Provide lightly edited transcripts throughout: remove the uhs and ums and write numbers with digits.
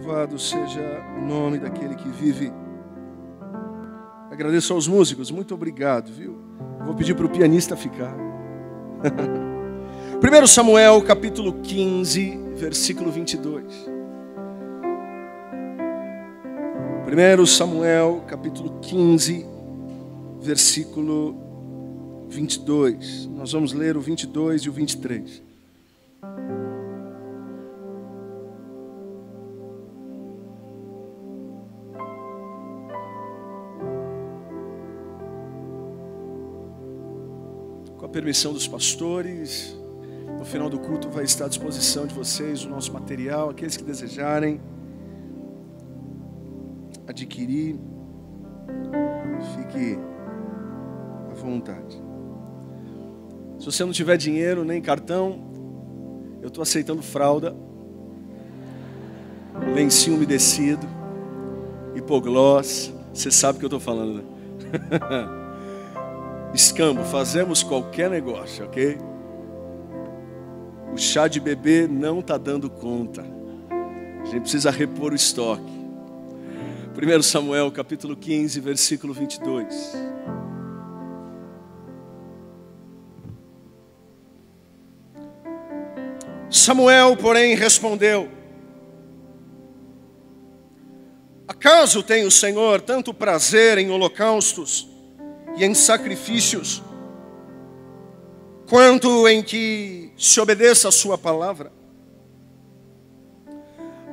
Louvado seja o nome daquele que vive. Agradeço aos músicos, muito obrigado, viu? Vou pedir para o pianista ficar. 1 Samuel, capítulo 15, versículo 22. 1 Samuel, capítulo 15, versículo 22. Nós vamos ler o 22 e o 23. Com a permissão dos pastores, no final do culto vai estar à disposição de vocês o nosso material, aqueles que desejarem adquirir, fique à vontade. Se você não tiver dinheiro nem cartão, eu estou aceitando fralda, lencinho umedecido, hipoglós, você sabe o que eu estou falando, né? Escambo, fazemos qualquer negócio, ok? O chá de bebê não está dando conta. A gente precisa repor o estoque. 1 Samuel, capítulo 15, versículo 22. Samuel, porém, respondeu: acaso tem o Senhor tanto prazer em holocaustos e em sacrifícios, quanto em que se obedeça a sua palavra?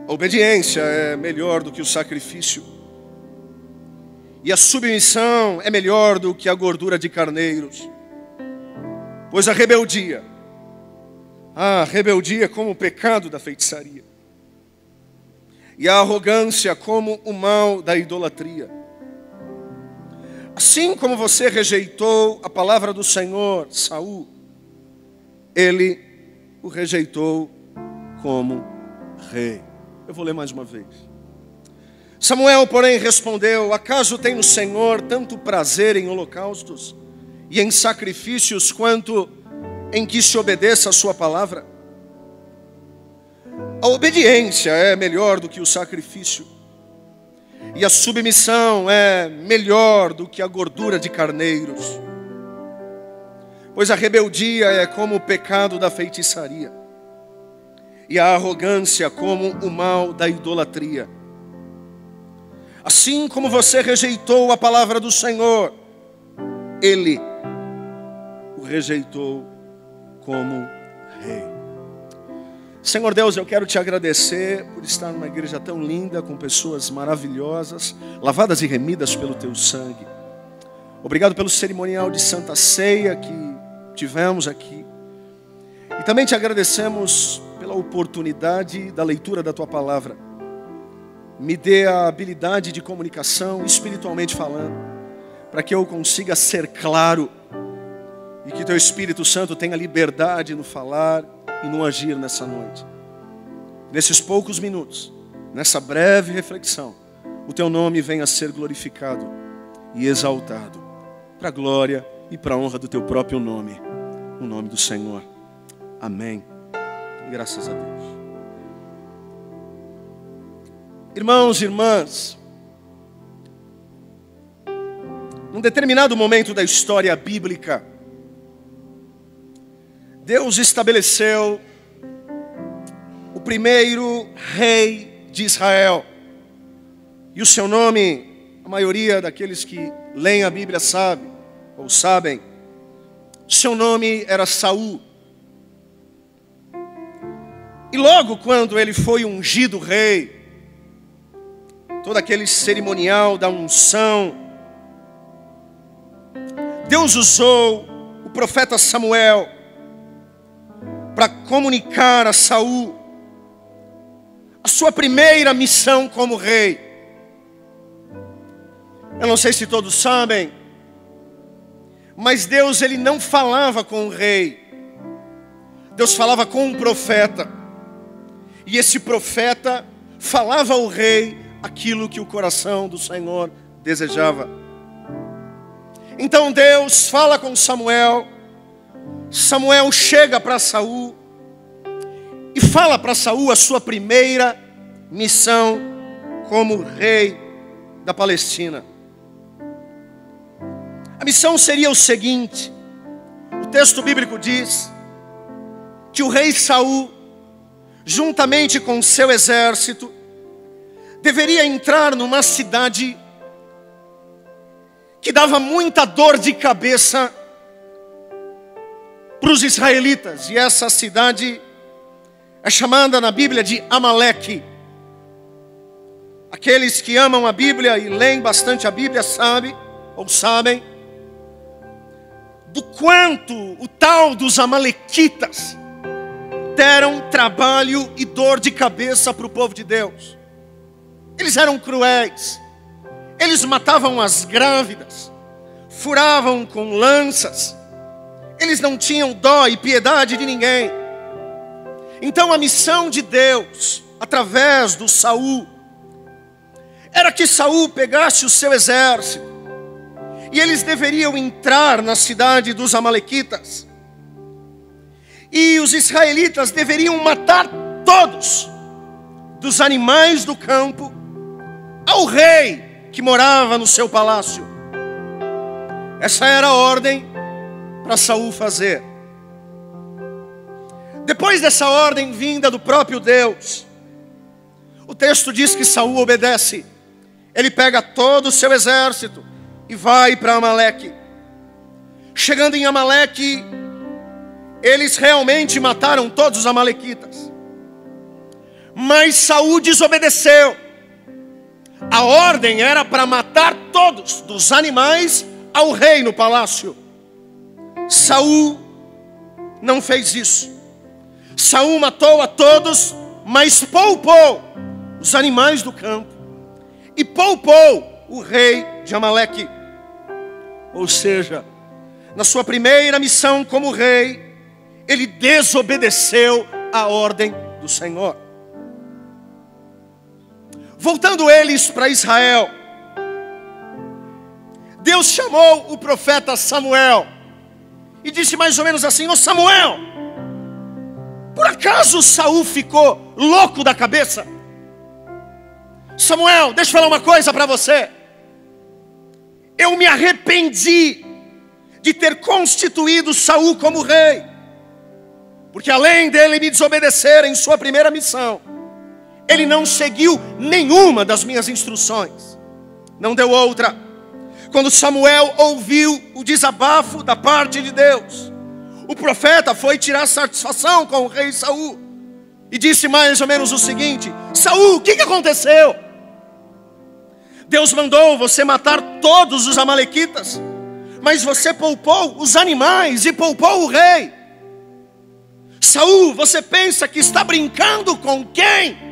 A obediência é melhor do que o sacrifício, e a submissão é melhor do que a gordura de carneiros. Pois a rebeldia é como o pecado da feitiçaria, e a arrogância como o mal da idolatria. Assim como você rejeitou a palavra do Senhor, Saul, ele o rejeitou como rei. Eu vou ler mais uma vez. Samuel, porém, respondeu: acaso tem o Senhor tanto prazer em holocaustos e em sacrifícios, quanto em que se obedeça a sua palavra? A obediência é melhor do que o sacrifício, e a submissão é melhor do que a gordura de carneiros. Pois a rebeldia é como o pecado da feitiçaria, e a arrogância como o mal da idolatria. Assim como você rejeitou a palavra do Senhor, ele o rejeitou como rei. Senhor Deus, eu quero te agradecer por estar numa igreja tão linda, com pessoas maravilhosas, lavadas e remidas pelo teu sangue. Obrigado pelo cerimonial de Santa Ceia que tivemos aqui. E também te agradecemos pela oportunidade da leitura da tua palavra. Me dê a habilidade de comunicação, espiritualmente falando, para que eu consiga ser claro e que teu Espírito Santo tenha liberdade no falar e no agir nessa noite. Nesses poucos minutos, nessa breve reflexão, o teu nome venha a ser glorificado e exaltado, para a glória e para a honra do teu próprio nome, no nome do Senhor. Amém. Graças a Deus. Irmãos e irmãs, num determinado momento da história bíblica, Deus estabeleceu o primeiro rei de Israel. E o seu nome, a maioria daqueles que leem a Bíblia sabe, ou sabem, seu nome era Saul. E logo quando ele foi ungido rei, todo aquele cerimonial da unção, Deus usou o profeta Samuel para comunicar a Saul a sua primeira missão como rei. Eu não sei se todos sabem, mas Deus, ele não falava com o rei. Deus falava com um profeta. E esse profeta falava ao rei aquilo que o coração do Senhor desejava. Então Deus fala com Samuel. Samuel chega para Saul e fala para Saul a sua primeira missão como rei da Palestina. A missão seria o seguinte: o texto bíblico diz que o rei Saul, juntamente com seu exército, deveria entrar numa cidade que dava muita dor de cabeça para os israelitas. E essa cidade é chamada na Bíblia de Amaleque. Aqueles que amam a Bíblia e leem bastante a Bíblia sabem do quanto o tal dos amalequitas deram trabalho e dor de cabeça para o povo de Deus. Eles eram cruéis, eles matavam as grávidas, furavam com lanças, eles não tinham dó e piedade de ninguém. Então a missão de Deus, através do Saul, era que Saul pegasse o seu exército, e eles deveriam entrar na cidade dos amalequitas, e os israelitas deveriam matar todos, dos animais do campo ao rei que morava no seu palácio. Essa era a ordem para Saul fazer. Depois dessa ordem vinda do próprio Deus, o texto diz que Saul obedece. Ele pega todo o seu exército e vai para Amaleque. Chegando em Amaleque, eles realmente mataram todos os amalequitas. Mas Saul desobedeceu. A ordem era para matar todos, dos animais ao rei no palácio. Saul não fez isso. Saul matou a todos, mas poupou os animais do campo e poupou o rei de Amaleque. Ou seja, na sua primeira missão como rei, ele desobedeceu a ordem do Senhor. Voltando eles para Israel, Deus chamou o profeta Samuel e disse mais ou menos assim: ô Samuel, por acaso Saul ficou louco da cabeça? Samuel, deixa eu falar uma coisa para você. Eu me arrependi de ter constituído Saul como rei, porque além dele me desobedecer em sua primeira missão, ele não seguiu nenhuma das minhas instruções. Não deu outra. Quando Samuel ouviu o desabafo da parte de Deus, o profeta foi tirar satisfação com o rei Saul e disse mais ou menos o seguinte: Saul, o que aconteceu? Deus mandou você matar todos os amalequitas, mas você poupou os animais e poupou o rei. Saul, você pensa que está brincando com quem?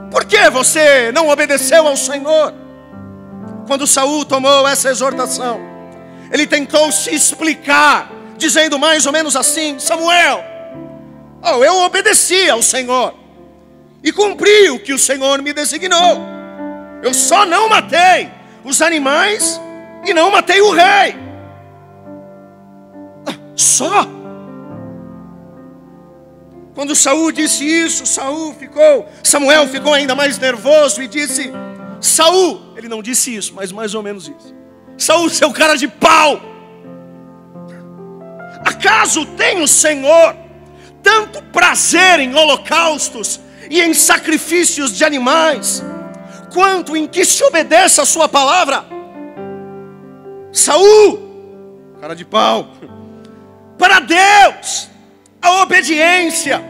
Por que você não obedeceu ao Senhor? Quando Saul tomou essa exortação, ele tentou se explicar, dizendo mais ou menos assim: Samuel, eu obedeci ao Senhor e cumpri o que o Senhor me designou. Eu só não matei os animais e não matei o rei. Só? Quando Saul disse isso, Samuel ficou ainda mais nervoso e disse: Saul, ele não disse isso, mas mais ou menos isso: Saul, seu cara de pau, acaso tem o Senhor tanto prazer em holocaustos e em sacrifícios de animais, quanto em que se obedeça a sua palavra? Saul, cara de pau, para Deus a obediência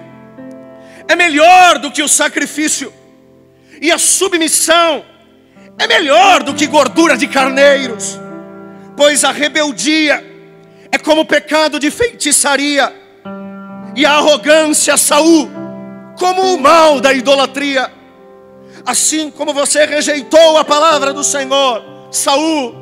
é melhor do que o sacrifício, e a submissão é melhor do que gordura de carneiros, pois a rebeldia é como o pecado de feitiçaria, e a arrogância, Saul, como o mal da idolatria. Assim como você rejeitou a palavra do Senhor, Saul,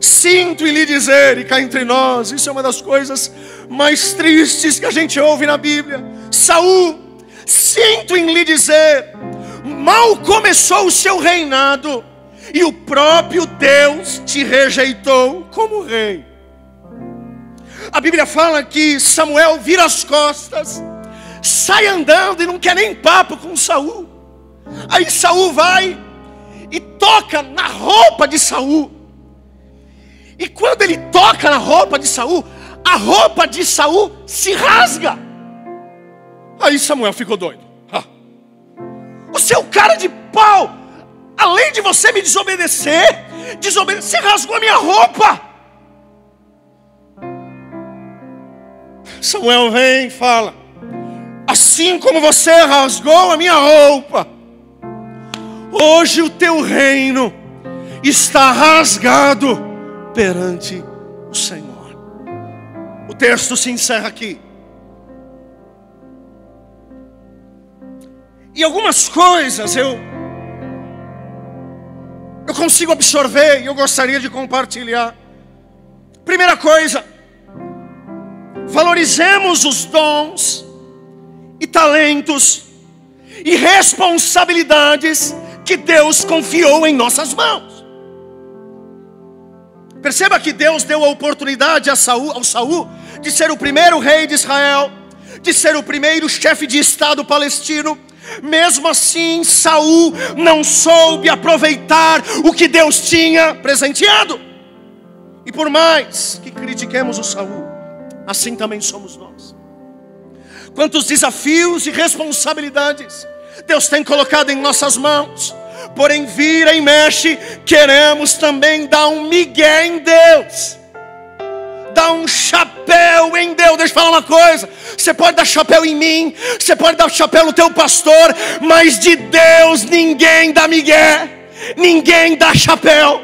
sinto em lhe dizer, e cá entre nós, isso é uma das coisas mais tristes que a gente ouve na Bíblia: Saul, sinto em lhe dizer, mal começou o seu reinado e o próprio Deus te rejeitou como rei. A Bíblia fala que Samuel vira as costas, sai andando e não quer nem papo com Saul. Aí Saul vai e toca na roupa de Saul. E quando ele toca na roupa de Saul, a roupa de Saul se rasga. Aí Samuel ficou doido. O seu cara de pau, além de você me desobedecer, você rasgou a minha roupa. Samuel vem e fala: assim como você rasgou a minha roupa, hoje o teu reino está rasgado perante o Senhor. O texto se encerra aqui. E algumas coisas eu consigo absorver e eu gostaria de compartilhar. Primeira coisa, valorizemos os dons e talentos e responsabilidades que Deus confiou em nossas mãos. Perceba que Deus deu a oportunidade ao Saul de ser o primeiro rei de Israel, de ser o primeiro chefe de estado palestino. Mesmo assim, Saul não soube aproveitar o que Deus tinha presenteado. E por mais que critiquemos o Saul, assim também somos nós. Quantos desafios e responsabilidades Deus tem colocado em nossas mãos, porém vira e mexe, queremos também dar um migué em Deus, dar um chapéu em Deus. Deixa eu falar uma coisa: você pode dar chapéu em mim, você pode dar chapéu no teu pastor, mas de Deus ninguém dá migué, ninguém dá chapéu.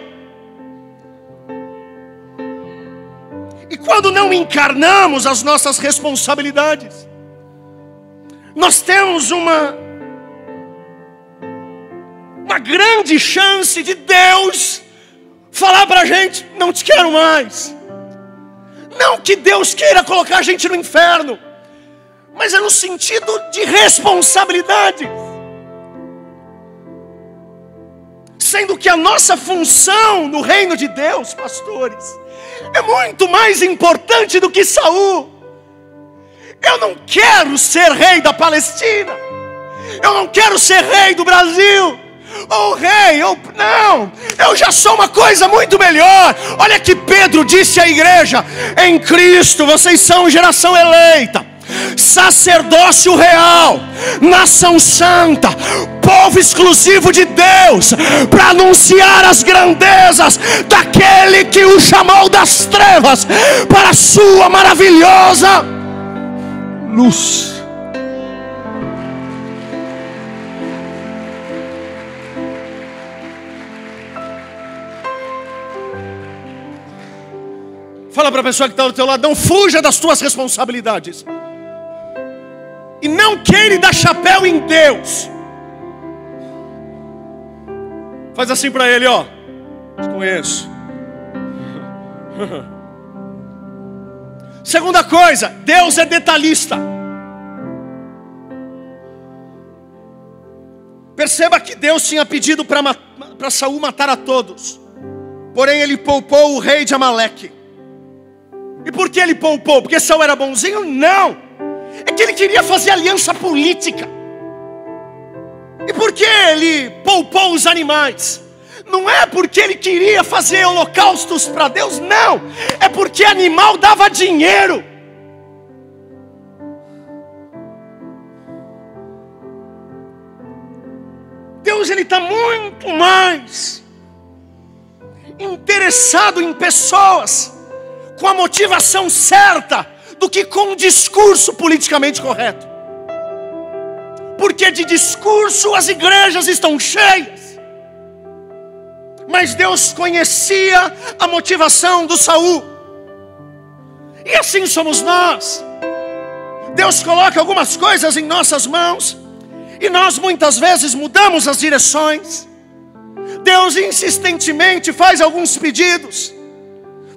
E quando não encarnamos as nossas responsabilidades, nós temos uma grande chance de Deus falar para a gente: não te quero mais. Não que Deus queira colocar a gente no inferno, mas é no sentido de responsabilidade. Sendo que a nossa função no reino de Deus, pastores, é muito mais importante do que Saul. Eu não quero ser rei da Palestina, eu não quero ser rei do Brasil, ou rei, não, eu já sou uma coisa muito melhor. Olha que Pedro disse à igreja: em Cristo vocês são geração eleita, sacerdócio real, nação santa, povo exclusivo de Deus, para anunciar as grandezas daquele que o chamou das trevas para a sua maravilhosa luz. Fala para a pessoa que está do teu lado: não fuja das tuas responsabilidades. E não queira dar chapéu em Deus. Faz assim para ele, ó: te conheço. Segunda coisa, Deus é detalhista. Perceba que Deus tinha pedido para Saul matar a todos, porém ele poupou o rei de Amaleque. E por que ele poupou? Porque Saul era bonzinho? Não, é que ele queria fazer aliança política. E por que ele poupou os animais? Não é porque ele queria fazer holocaustos para Deus, não, é porque animal dava dinheiro. Deus, ele está muito mais interessado em pessoas com a motivação certa do que com um discurso politicamente correto. Porque de discurso as igrejas estão cheias, mas Deus conhecia a motivação do Saul. E assim somos nós. Deus coloca algumas coisas em nossas mãos e nós muitas vezes mudamos as direções. Deus insistentemente faz alguns pedidos,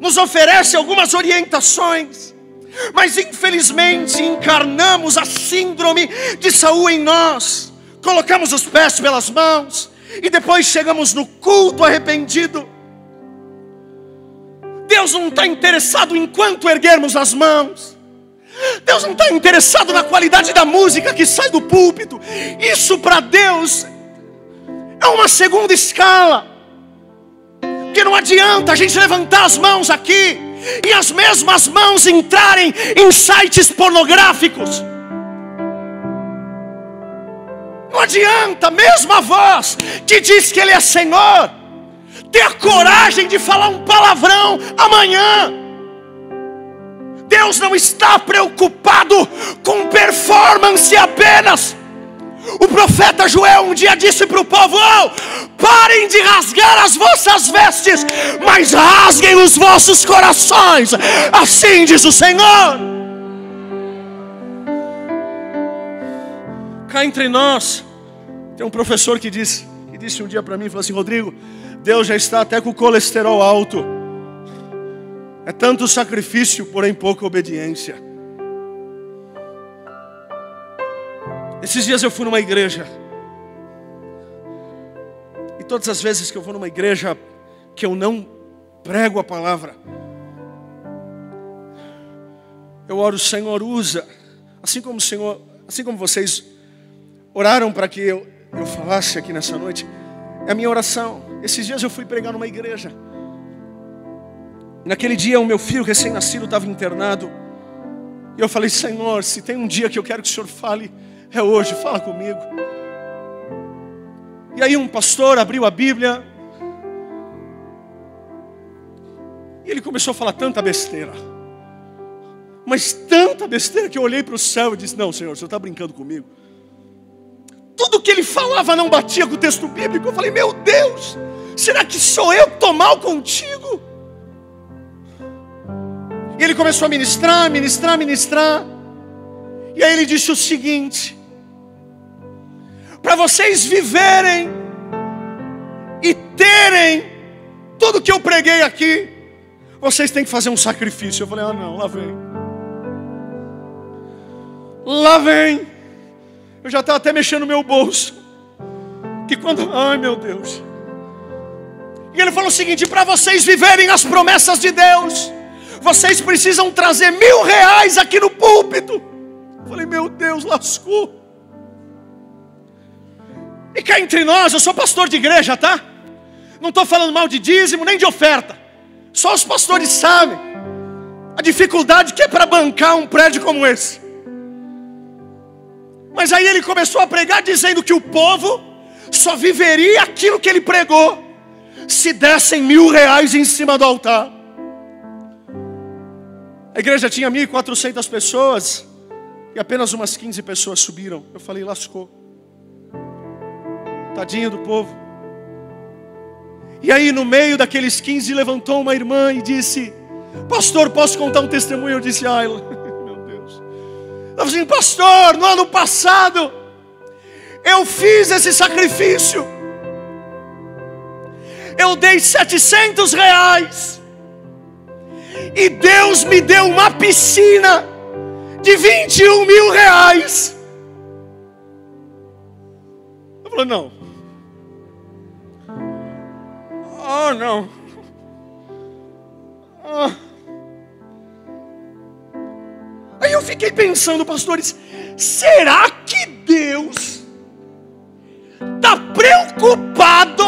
nos oferece algumas orientações, mas infelizmente encarnamos a síndrome de Saul em nós. Colocamos os pés pelas mãos e depois chegamos no culto arrependido. Deus não está interessado em quanto erguermos as mãos. Deus não está interessado na qualidade da música que sai do púlpito. Isso para Deus É uma segunda escala. Porque não adianta a gente levantar as mãos aqui e as mesmas mãos entrarem em sites pornográficos. Não adianta a mesma voz que diz que Ele é Senhor ter a coragem de falar um palavrão amanhã. Deus não está preocupado com performance apenas. O profeta Joel um dia disse para o povo: parem de rasgar as vossas vestes, mas rasguem os vossos corações. Assim diz o Senhor. Cá entre nós, tem um professor que disse um dia para mim, falou assim: Rodrigo, Deus já está até com o colesterol alto. É tanto sacrifício, porém pouca obediência. Esses dias eu fui numa igreja. E todas as vezes que eu vou numa igreja que eu não prego a palavra, eu oro: Senhor, usa. Assim como vocês oraram para que eu falasse aqui nessa noite, é a minha oração. Esses dias eu fui pregar numa igreja. Naquele dia o meu filho recém-nascido estava internado. E eu falei: Senhor, se tem um dia que eu quero que o Senhor fale, é hoje, fala comigo. E aí um pastor abriu a Bíblia e ele começou a falar tanta besteira, mas tanta besteira, que eu olhei para o céu e disse: não, Senhor, o Senhor está brincando comigo. Tudo que ele falava não batia com o texto bíblico. Eu falei: meu Deus, será que sou eu que estou mal contigo? E ele começou a ministrar. E aí ele disse o seguinte: para vocês viverem e terem tudo que eu preguei aqui, vocês têm que fazer um sacrifício. Eu falei: ah não, lá vem. Eu já estava até mexendo no meu bolso, que quando, ai meu Deus. E ele falou o seguinte: para vocês viverem as promessas de Deus, vocês precisam trazer R$1.000 aqui no púlpito. Eu falei: meu Deus, lascou. E cá entre nós, eu sou pastor de igreja, tá? Não estou falando mal de dízimo, nem de oferta. Só os pastores sabem a dificuldade que é para bancar um prédio como esse. Mas aí ele começou a pregar dizendo que o povo só viveria aquilo que ele pregou se dessem R$1.000 em cima do altar. A igreja tinha 1.400 pessoas e apenas umas 15 pessoas subiram. Eu falei: lascou. Tadinho do povo. E aí no meio daqueles 15 levantou uma irmã e disse: pastor, posso contar um testemunho? Eu disse: ai, meu Deus. Ela falou assim: pastor, no ano passado eu fiz esse sacrifício. Eu dei R$700 e Deus me deu uma piscina de R$21.000. Eu falei: não. Oh, não. Oh. Aí eu fiquei pensando, pastores, será que Deus está preocupado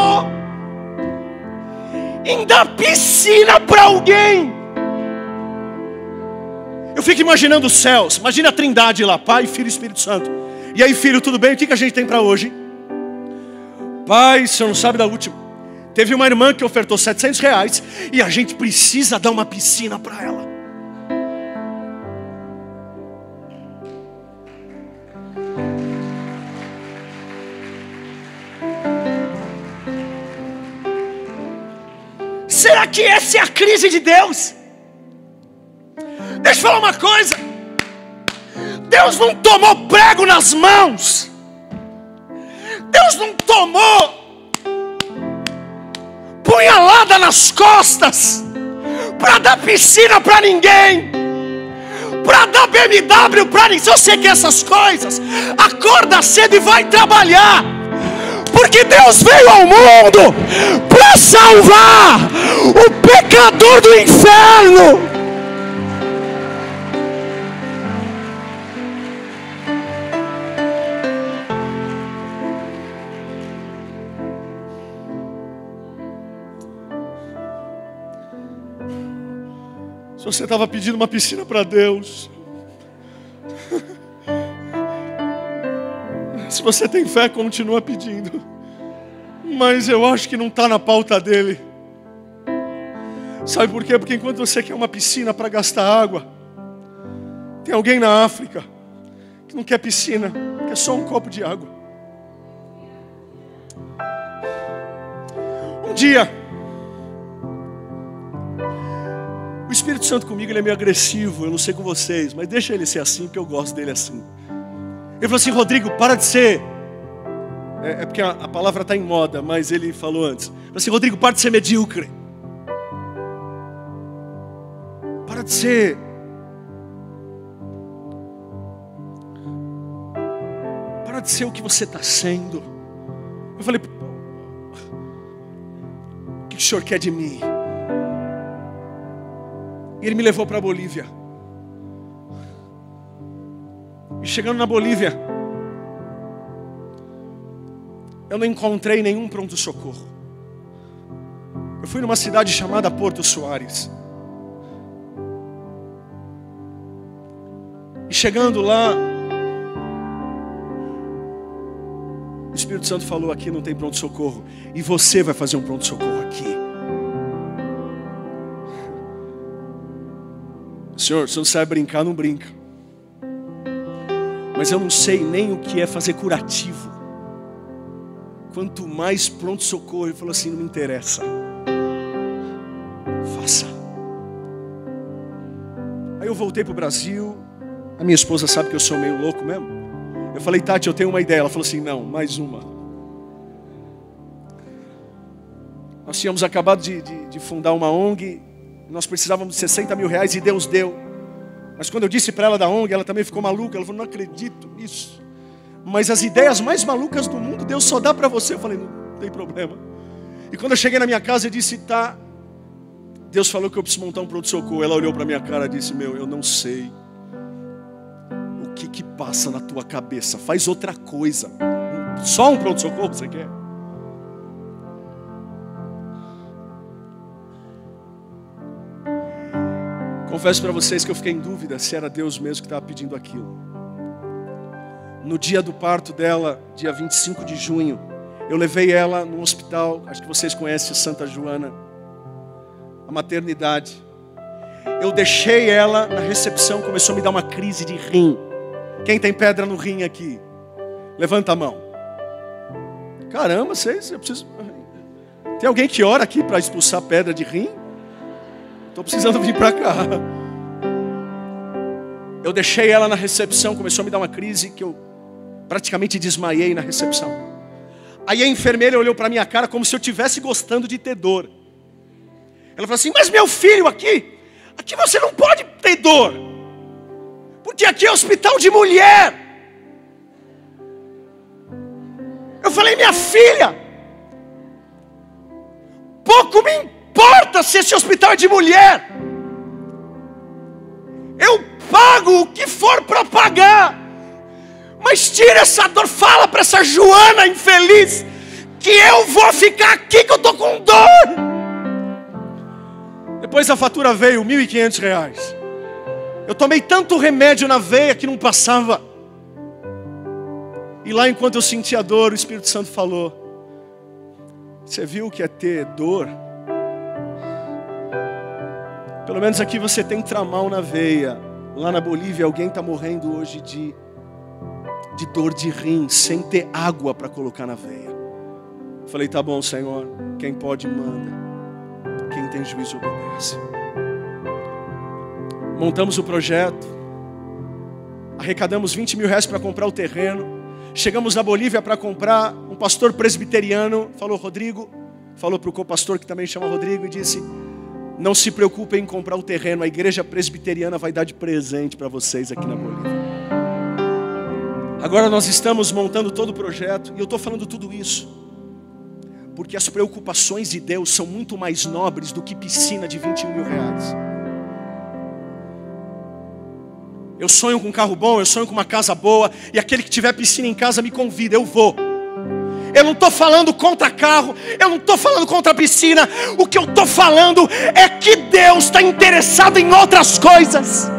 em dar piscina para alguém? Eu fico imaginando os céus. Imagina a Trindade lá, Pai, Filho e Espírito Santo. E aí, filho, tudo bem? O que a gente tem para hoje? Pai, o senhor não sabe da última. Teve uma irmã que ofertou R$700 e a gente precisa dar uma piscina para ela. Será que essa é a crise de Deus? Deixa eu falar uma coisa. Deus não tomou prego nas mãos. Deus não tomou punhalada nas costas para dar piscina para ninguém, para dar BMW para ninguém. Se você quer essas coisas, acorda cedo e vai trabalhar, porque Deus veio ao mundo para salvar o pecador do inferno. Se você estava pedindo uma piscina para Deus, se você tem fé, continua pedindo. Mas eu acho que não está na pauta dele. Sabe por quê? Porque enquanto você quer uma piscina para gastar água, tem alguém na África que não quer piscina, quer só um copo de água. Um dia, o Espírito Santo comigo, ele é meio agressivo, eu não sei com vocês, mas deixa ele ser assim, porque eu gosto dele assim. Ele falou assim: Rodrigo, para de ser... É porque a palavra está em moda, mas ele falou antes. Ele falou assim: Rodrigo, para de ser medíocre. Para de ser... Para de ser o que você está sendo. Eu falei: o que o senhor quer de mim? E ele me levou para a Bolívia. E chegando na Bolívia, eu não encontrei nenhum pronto-socorro. Eu fui numa cidade chamada Porto Soares. E chegando lá, o Espírito Santo falou: aqui não tem pronto-socorro, e você vai fazer um pronto-socorro aqui. Senhor, se não sabe brincar, não brinca. Mas eu não sei nem o que é fazer curativo. Quanto mais pronto-socorro. Ele falou assim: não me interessa, faça. Aí eu voltei para o Brasil. A minha esposa sabe que eu sou meio louco mesmo. Eu falei: Tati, eu tenho uma ideia. Ela falou assim: não, mais uma. Nós tínhamos acabado de fundar uma ONG. Nós precisávamos de 60 mil reais e Deus deu. Mas quando eu disse para ela da ONG, ela também ficou maluca. Ela falou: não acredito nisso. Mas as ideias mais malucas do mundo, Deus só dá para você. Eu falei: não tem problema. E quando eu cheguei na minha casa, eu disse: tá, Deus falou que eu preciso montar um pronto-socorro. Ela olhou para minha cara e disse: meu, eu não sei o que passa na tua cabeça. Faz outra coisa. Só um pronto-socorro você quer? Confesso para vocês que eu fiquei em dúvida se era Deus mesmo que estava pedindo aquilo. No dia do parto dela, dia 25 de junho, eu levei ela no hospital, acho que vocês conhecem Santa Joana, a maternidade. Eu deixei ela na recepção, começou a me dar uma crise de rim. Quem tem pedra no rim aqui? Levanta a mão. Caramba, eu preciso... Tem alguém que ora aqui para expulsar pedra de rim? Estou precisando vir para cá. Eu deixei ela na recepção, começou a me dar uma crise que eu praticamente desmaiei na recepção. Aí a enfermeira olhou para minha cara como se eu estivesse gostando de ter dor. Ela falou assim: mas meu filho, aqui você não pode ter dor, porque aqui é hospital de mulher. Eu falei: minha filha, pouco me importa se esse hospital é de mulher. Eu pago o que for para pagar, mas tira essa dor. Fala para essa Joana infeliz que eu vou ficar aqui, que eu estou com dor. Depois a fatura veio, R$1.500. Eu tomei tanto remédio na veia que não passava. E lá, enquanto eu sentia a dor, o Espírito Santo falou: você viu o que é ter dor? Pelo menos aqui você tem tramal na veia. Lá na Bolívia alguém está morrendo hoje de dor de rim, sem ter água para colocar na veia. Eu falei: tá bom, Senhor, quem pode manda, quem tem juízo obedece. Montamos o projeto, arrecadamos R$20 mil para comprar o terreno. Chegamos na Bolívia para comprar. Um pastor presbiteriano falou: Rodrigo, falou para o co-pastor, que também chama Rodrigo, e disse: não se preocupem em comprar o terreno, a igreja presbiteriana vai dar de presente para vocês aqui na Bolívia. Agora nós estamos montando todo o projeto, e eu estou falando tudo isso porque as preocupações de Deus são muito mais nobres do que piscina de R$21 mil. Eu sonho com um carro bom, eu sonho com uma casa boa, e aquele que tiver piscina em casa me convida, eu vou. Eu não estou falando contra carro, eu não estou falando contra piscina. O que eu estou falando é que Deus está interessado em outras coisas.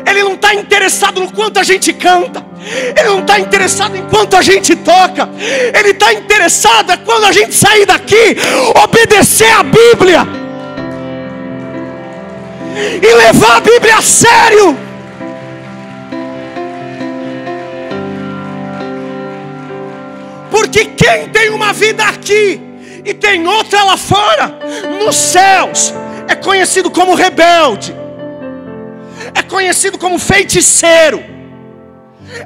Ele não está interessado no quanto a gente canta, Ele não está interessado em quanto a gente toca. Ele está interessado é quando a gente sair daqui, obedecer a Bíblia e levar a Bíblia a sério. Porque quem tem uma vida aqui e tem outra lá fora, nos céus, é conhecido como rebelde, é conhecido como feiticeiro,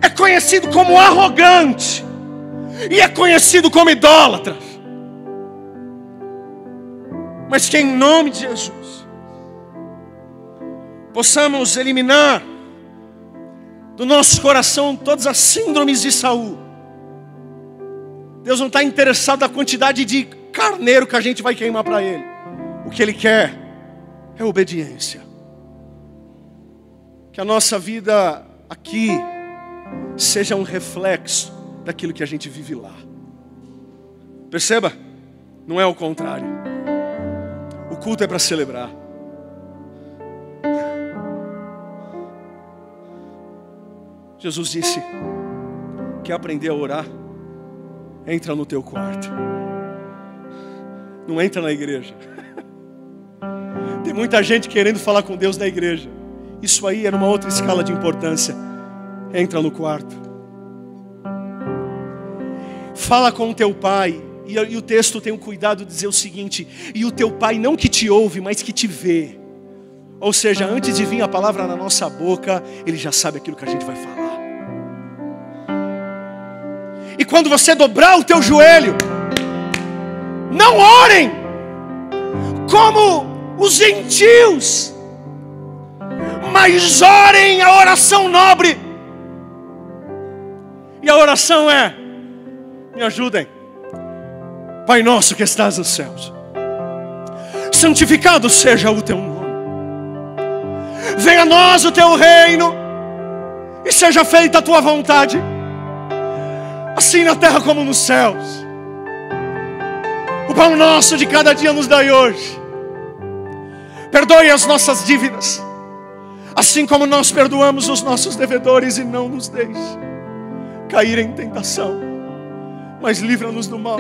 é conhecido como arrogante, e é conhecido como idólatra. Mas que em nome de Jesus possamos eliminar do nosso coração todas as síndromes de Saul. Deus não está interessado na quantidade de carneiro que a gente vai queimar para Ele. O que Ele quer é obediência. Que a nossa vida aqui seja um reflexo daquilo que a gente vive lá. Perceba, não é o contrário. O culto é para celebrar. Jesus disse: quer aprender a orar? Entra no teu quarto. Não entra na igreja. Tem muita gente querendo falar com Deus na igreja. Isso aí é numa outra escala de importância. Entra no quarto. Fala com o teu pai. E o texto tem o cuidado de dizer o seguinte: e o teu pai não que te ouve, mas que te vê. Ou seja, antes de vir a palavra na nossa boca, ele já sabe aquilo que a gente vai falar. E quando você dobrar o teu joelho, não orem como os gentios, mas orem a oração nobre. E a oração é: me ajudem. Pai nosso que estás nos céus, santificado seja o teu nome. Venha a nós o teu reino, e seja feita a tua vontade, assim na terra como nos céus. O pão nosso de cada dia nos dai hoje. Perdoe as nossas dívidas, assim como nós perdoamos os nossos devedores, e não nos deixe cair em tentação, mas livra-nos do mal.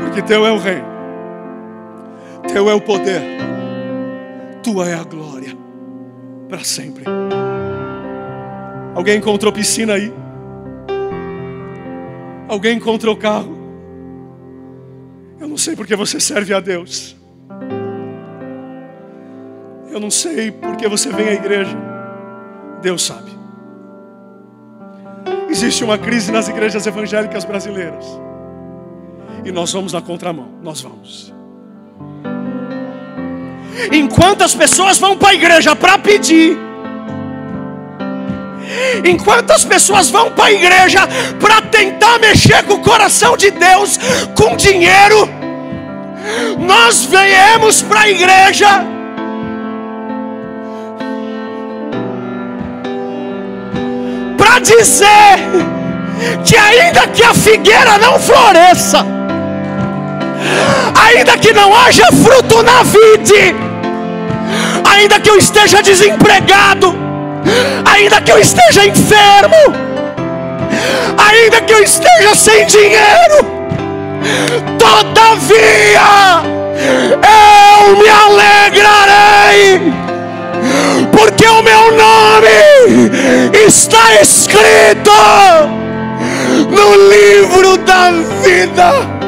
Porque teu é o reino, teu é o poder, tua é a glória, para sempre. Alguém encontrou piscina aí? Alguém encontrou carro? Eu não sei porque você serve a Deus. Eu não sei porque você vem à igreja. Deus sabe. Existe uma crise nas igrejas evangélicas brasileiras, e nós vamos na contramão. Nós vamos. Enquanto as pessoas vão para a igreja para pedir, enquanto as pessoas vão para a igreja para tentar mexer com o coração de Deus com dinheiro, nós viemos para a igreja para dizer que ainda que a figueira não floresça, ainda que não haja fruto na vide, ainda que eu esteja desempregado, ainda que eu esteja enfermo, ainda que eu esteja sem dinheiro, todavia eu me alegrarei, porque o meu nome está escrito no livro da vida.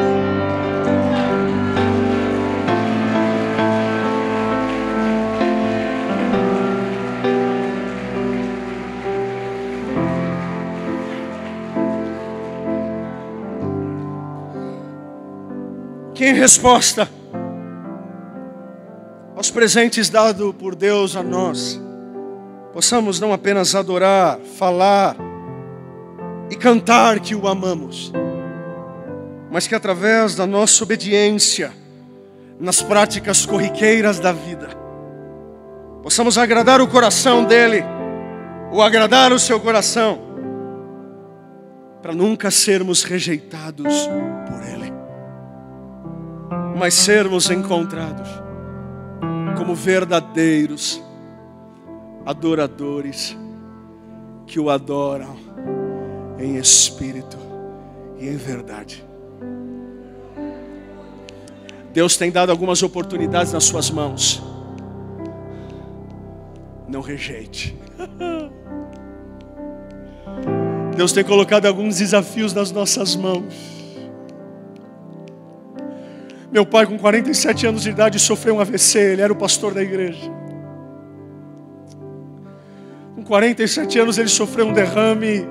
Que em resposta aos presentes dados por Deus a nós, possamos não apenas adorar, falar e cantar que o amamos, mas que através da nossa obediência nas práticas corriqueiras da vida, possamos agradar o coração dele, ou agradar o seu coração, para nunca sermos rejeitados por Ele, mas sermos encontrados como verdadeiros adoradores que o adoram em espírito e em verdade. Deus tem dado algumas oportunidades nas suas mãos. Não rejeite. Deus tem colocado alguns desafios nas nossas mãos. Meu pai, com 47 anos de idade, sofreu um AVC. Ele era o pastor da igreja. Com 47 anos, ele sofreu um derrame.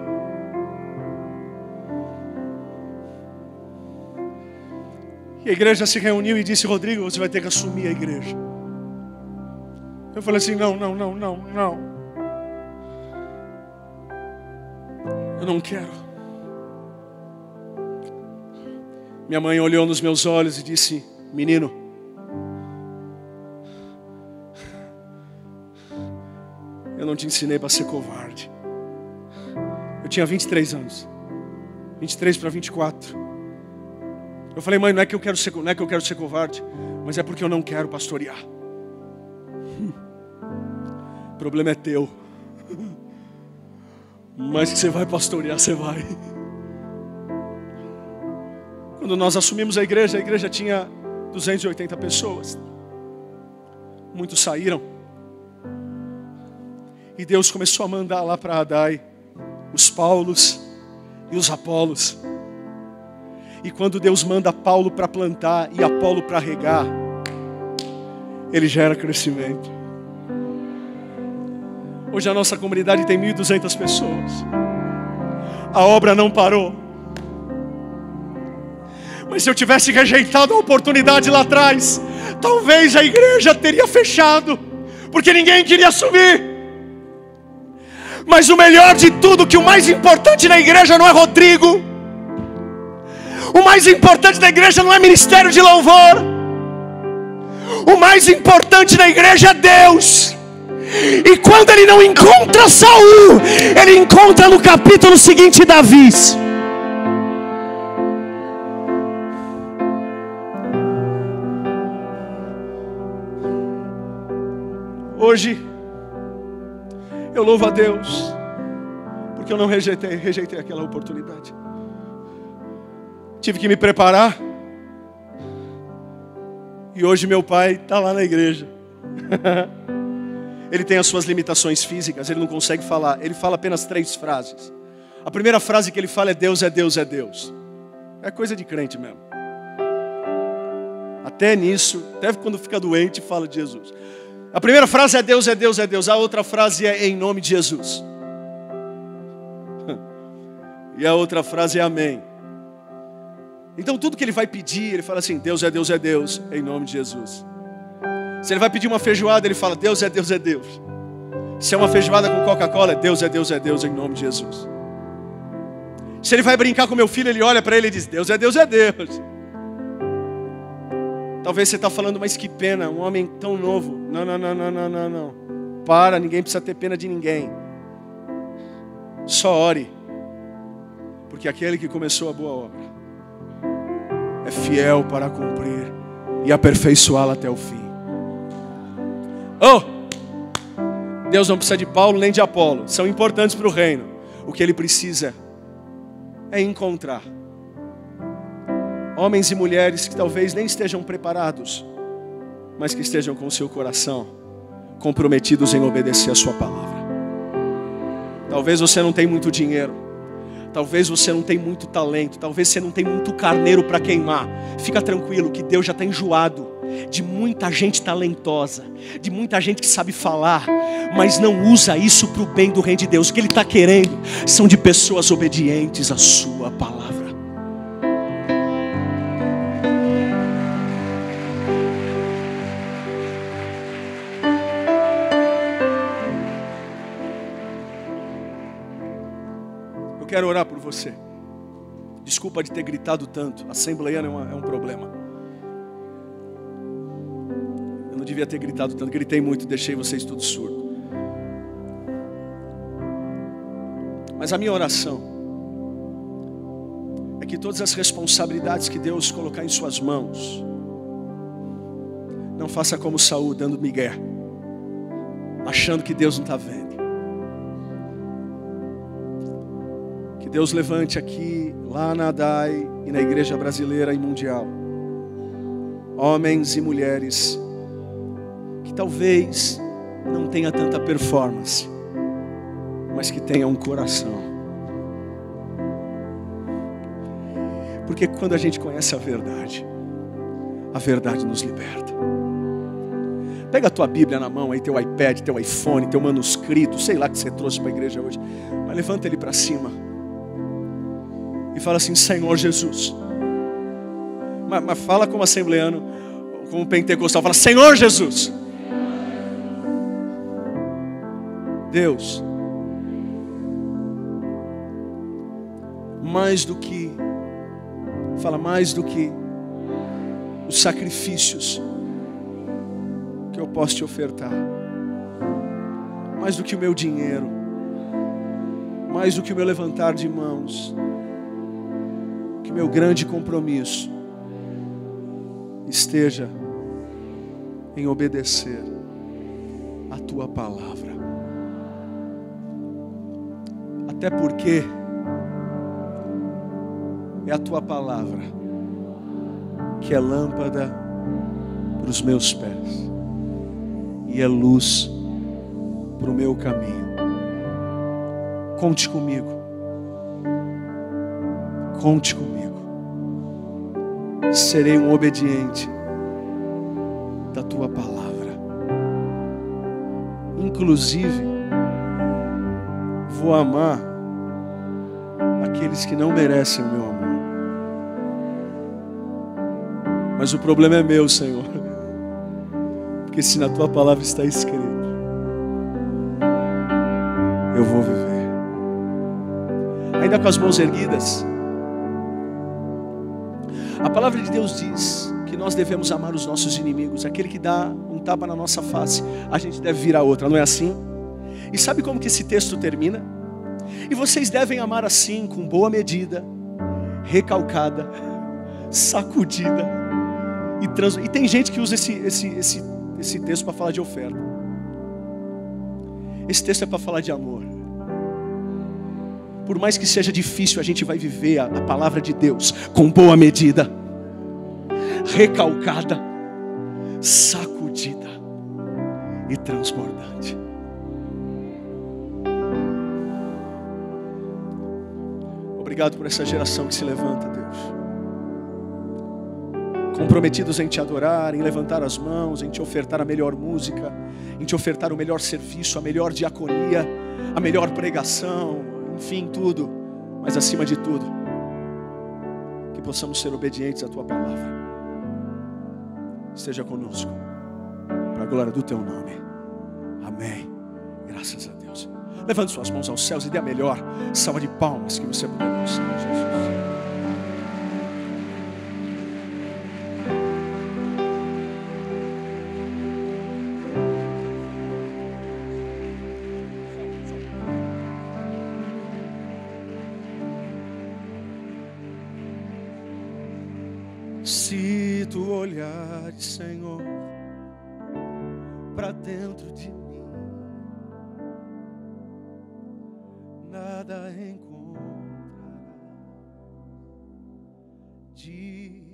E a igreja se reuniu e disse: Rodrigo, você vai ter que assumir a igreja. Eu falei assim: não. Eu não quero. Minha mãe olhou nos meus olhos e disse: menino, eu não te ensinei para ser covarde. Eu tinha 23 anos. 23 para 24. Eu falei: mãe, não é que eu quero ser covarde, mas é porque eu não quero pastorear. O problema é teu. Mas que você vai pastorear, você vai. Quando nós assumimos a igreja tinha 280 pessoas. Muitos saíram. E Deus começou a mandar lá para Adai os Paulos e os Apolos. E quando Deus manda Paulo para plantar e Apolo para regar, ele gera crescimento. Hoje a nossa comunidade tem 1.200 pessoas. A obra não parou. Mas se eu tivesse rejeitado a oportunidade lá atrás, talvez a igreja teria fechado, porque ninguém queria assumir. Mas o melhor de tudo, que o mais importante na igreja não é Rodrigo. O mais importante da igreja não é ministério de louvor. O mais importante na igreja é Deus. E quando ele não encontra Saul, ele encontra no capítulo seguinte Davi. Hoje eu louvo a Deus porque eu não rejeitei aquela oportunidade. Tive que me preparar. E hoje meu pai está lá na igreja. Ele tem as suas limitações físicas, ele não consegue falar. Ele fala apenas 3 frases. A primeira frase que ele fala é: Deus é Deus, é Deus. É coisa de crente mesmo. Até nisso, até quando fica doente, fala de Jesus. A primeira frase é Deus é Deus, é Deus. A outra frase é em nome de Jesus. E a outra frase é amém. Então tudo que ele vai pedir, ele fala assim: Deus é Deus, é Deus, em nome de Jesus. Se ele vai pedir uma feijoada, ele fala: Deus é Deus, é Deus. Se é uma feijoada com Coca-Cola, é Deus, é Deus, em nome de Jesus. Se ele vai brincar com meu filho, ele olha para ele e diz: Deus é Deus, é Deus. Talvez você está falando: mas que pena, um homem tão novo. Não. Para, ninguém precisa ter pena de ninguém. Só ore. Porque aquele que começou a boa obra é fiel para cumprir e aperfeiçoá-la até o fim. Deus não precisa de Paulo nem de Apolo. São importantes para o reino. O que ele precisa é encontrar homens e mulheres que talvez nem estejam preparados, mas que estejam com o seu coração comprometidos em obedecer a sua palavra. Talvez você não tenha muito dinheiro, talvez você não tenha muito talento, talvez você não tenha muito carneiro para queimar. Fica tranquilo que Deus já está enjoado de muita gente talentosa, de muita gente que sabe falar, mas não usa isso para o bem do reino de Deus. O que Ele está querendo são de pessoas obedientes à sua palavra. Eu quero orar por você. Desculpa de ter gritado tanto. Assembleiano é um problema. Eu não devia ter gritado tanto. Gritei muito, deixei vocês todos surdos. Mas a minha oração que todas as responsabilidades que Deus colocar em suas mãos, não faça como Saul, dando migué, achando que Deus não está vendo. Que Deus levante aqui, lá na ADAI e na igreja brasileira e mundial, homens e mulheres que talvez não tenha tanta performance, mas que tenha um coração. Porque quando a gente conhece a verdade nos liberta. Pega a tua Bíblia na mão aí, teu iPad, teu iPhone, teu manuscrito, sei lá que você trouxe para a igreja hoje, mas levanta ele para cima e fala assim: Senhor Jesus. Mas fala como assembleano, como pentecostal, fala: Senhor Jesus. Deus, mais do que os sacrifícios que eu posso te ofertar, mais do que o meu dinheiro, mais do que o meu levantar de mãos, que meu grande compromisso esteja em obedecer a tua palavra. Até porque é a tua palavra que é lâmpada para os meus pés e é luz para o meu caminho. Conte comigo. Conte comigo. Serei um obediente da tua palavra. Inclusive, vou amar aqueles que não merecem o meu amor. Mas o problema é meu, Senhor. Porque se na tua palavra está escrito, eu vou viver. Ainda com as mãos erguidas, a palavra de Deus diz que nós devemos amar os nossos inimigos. Aquele que dá um tapa na nossa face, a gente deve virar outra, não é assim? E sabe como que esse texto termina? E vocês devem amar assim, com boa medida, recalcada, sacudida e tem gente que usa esse texto para falar de oferta. Esse texto é para falar de amor. Por mais que seja difícil, a gente vai viver a palavra de Deus com boa medida, recalcada, sacudida e transbordante. Obrigado por essa geração que se levanta, Deus. Comprometidos em te adorar, em levantar as mãos, em te ofertar a melhor música, em te ofertar o melhor serviço, a melhor diaconia, a melhor pregação, enfim, tudo. Mas acima de tudo, que possamos ser obedientes à tua palavra. Esteja conosco, para a glória do teu nome. Amém. Graças a Deus. Levante suas mãos aos céus e dê a melhor salva de palmas que você puder ao Senhor Jesus. Se tu olhares, Senhor, para dentro de mim, nada encontrará de